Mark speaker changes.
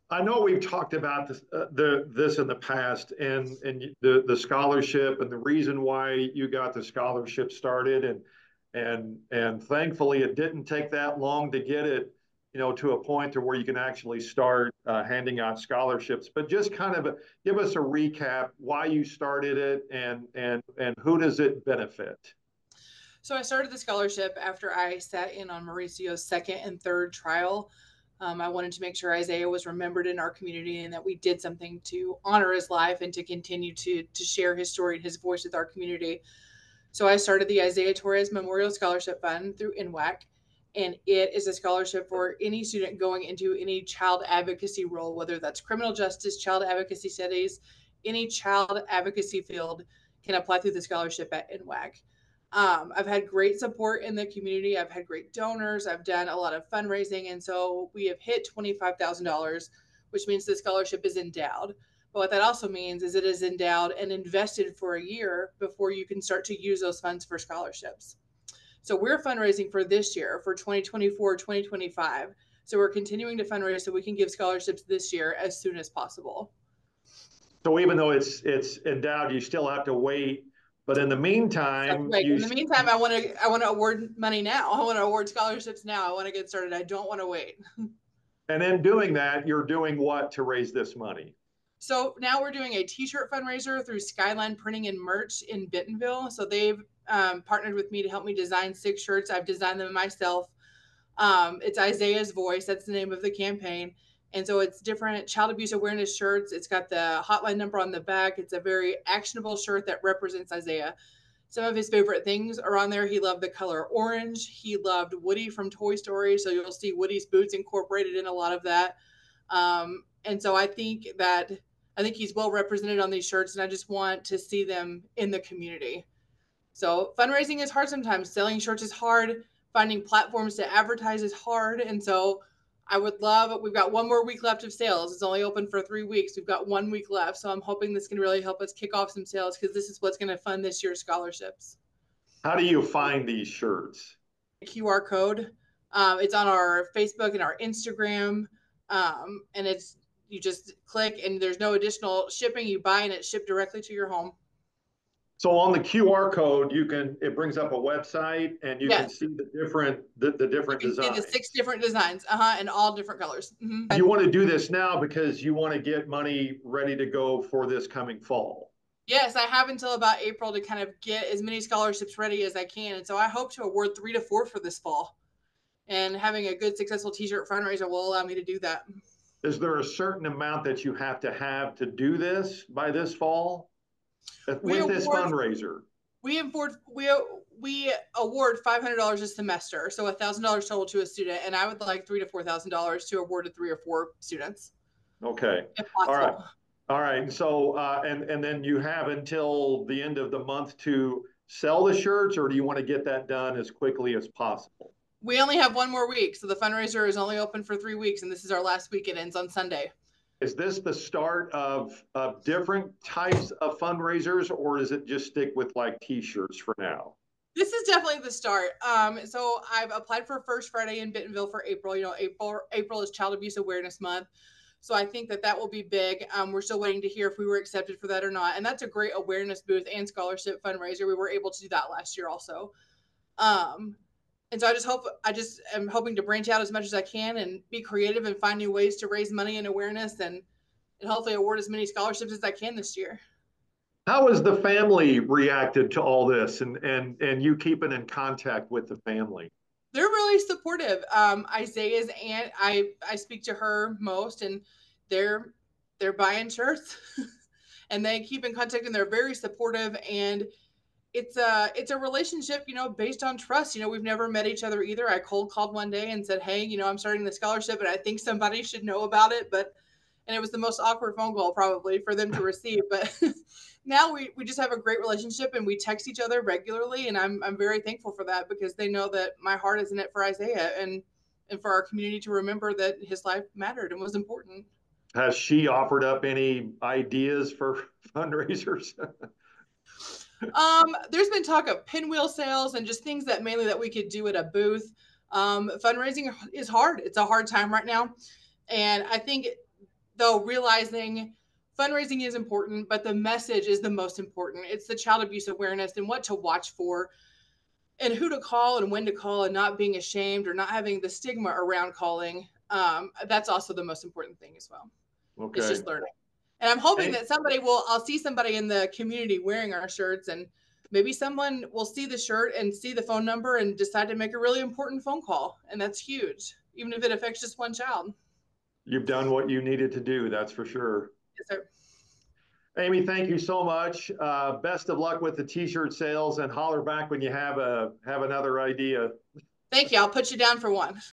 Speaker 1: I know we've talked about this in the past, and the scholarship and the reason why you got the scholarship started, and thankfully it didn't take that long to get it, to a point to where you can actually start handing out scholarships. But just kind of give us a recap why you started it, and who does it benefit?
Speaker 2: So I started the scholarship after I sat in on Mauricio's second and third trial. I wanted to make sure Isaiah was remembered in our community and that we did something to honor his life and to continue to share his story and his voice with our community. So I started the Isaiah Torres Memorial Scholarship Fund through NWAC, and it is a scholarship for any student going into any child advocacy role, whether that's criminal justice, child advocacy studies, any child advocacy field can apply through the scholarship at NWAC. I've had great support in the community. I've had great donors. I've done a lot of fundraising. And so we have hit $25,000, which means the scholarship is endowed. But what that also means is it is endowed and invested for a year before you can start to use those funds for scholarships. So we're fundraising for this year, for 2024, 2025. So we're continuing to fundraise so we can give scholarships this year as soon as possible.
Speaker 1: So even though it's endowed, you still have to wait. But in the meantime,
Speaker 2: I want to award money now. I want to award scholarships now. I want to get started. I don't want to wait.
Speaker 1: And in doing that, you're doing what to raise this money?
Speaker 2: So now we're doing a t-shirt fundraiser through Skyline Printing and Merch in Bentonville. So they've partnered with me to help me design 6 shirts. I've designed them myself. It's Isaiah's Voice. That's the name of the campaign. And so it's different child abuse awareness shirts. It's got the hotline number on the back. It's a very actionable shirt that represents Isaiah. Some of his favorite things are on there. He loved the color orange. He loved Woody from Toy Story. So you'll see Woody's boots incorporated in a lot of that. And so I think he's well represented on these shirts, and I just want to see them in the community. So fundraising is hard sometimes. Selling shirts is hard. Finding platforms to advertise is hard. And so we've got 1 more week left of sales. It's only open for 3 weeks. We've got 1 week left. So I'm hoping this can really help us kick off some sales because this is what's going to fund this year's scholarships.
Speaker 1: How do you find these shirts?
Speaker 2: QR code. It's on our Facebook and our Instagram. And you just click and there's no additional shipping. You buy and it's shipped directly to your home.
Speaker 1: So on the QR code, it brings up a website and you can see the different designs.
Speaker 2: See the 6 different designs, and all different colors.
Speaker 1: Mm-hmm. You want to do this now because you want to get money ready to go for this coming fall.
Speaker 2: Yes, I have until about April to kind of get as many scholarships ready as I can. And so I hope to award 3 to 4 for this fall. And having a good, successful t-shirt fundraiser will allow me to do that.
Speaker 1: Is there a certain amount that you have to do this by this fall? With this fundraiser?
Speaker 2: We award $500 a semester, so $1,000 total to a student, and I would like $3,000 to $4,000 to award to 3 or 4 students.
Speaker 1: Okay. All right. So and then you have until the end of the month to sell the shirts, or do you want to get that done as quickly as possible?
Speaker 2: We only have 1 more week, so the fundraiser is only open for 3 weeks, and this is our last week. It ends on Sunday.
Speaker 1: Is this the start of different types of fundraisers, or does it just stick with like t-shirts for now?
Speaker 2: This is definitely the start. So I've applied for First Friday in Bentonville for April. April is Child Abuse Awareness Month. So I think that will be big. We're still waiting to hear if we were accepted for that or not. And that's a great awareness booth and scholarship fundraiser. We were able to do that last year also. And so I just am hoping to branch out as much as I can and be creative and find new ways to raise money and awareness and hopefully award as many scholarships as I can this year.
Speaker 1: How has the family reacted to all this and you keeping in contact with the family?
Speaker 2: They're really supportive. Isaiah's aunt, I speak to her most, and they're buying shirts and they keep in contact and they're very supportive, and it's a relationship, based on trust. We've never met each other either. I cold called one day and said, hey, I'm starting the scholarship and I think somebody should know about it. And it was the most awkward phone call probably for them to receive. But now we just have a great relationship and we text each other regularly. And I'm very thankful for that because they know that my heart is in it for Isaiah and for our community to remember that his life mattered and was important.
Speaker 1: Has she offered up any ideas for fundraisers?
Speaker 2: There's been talk of pinwheel sales and just things that we could do at a booth. Fundraising is hard. It's a hard time right now. And I think though, realizing fundraising is important, but the message is the most important. It's the child abuse awareness and what to watch for and who to call and when to call, and not being ashamed or not having the stigma around calling. That's also the most important thing as well. It's
Speaker 1: Okay.
Speaker 2: just learning. And I'm hoping
Speaker 1: Hey,
Speaker 2: that I'll see somebody in the community wearing our shirts, and maybe someone will see the shirt and see the phone number and decide to make a really important phone call. And that's huge, even if it affects just one child.
Speaker 1: you've done what you needed to do, that's for sure.
Speaker 2: Yes, sir.
Speaker 1: Amy, thank you so much. Best of luck with the t-shirt sales, and holler back when you have another idea.
Speaker 2: Thank you. I'll put you down for one.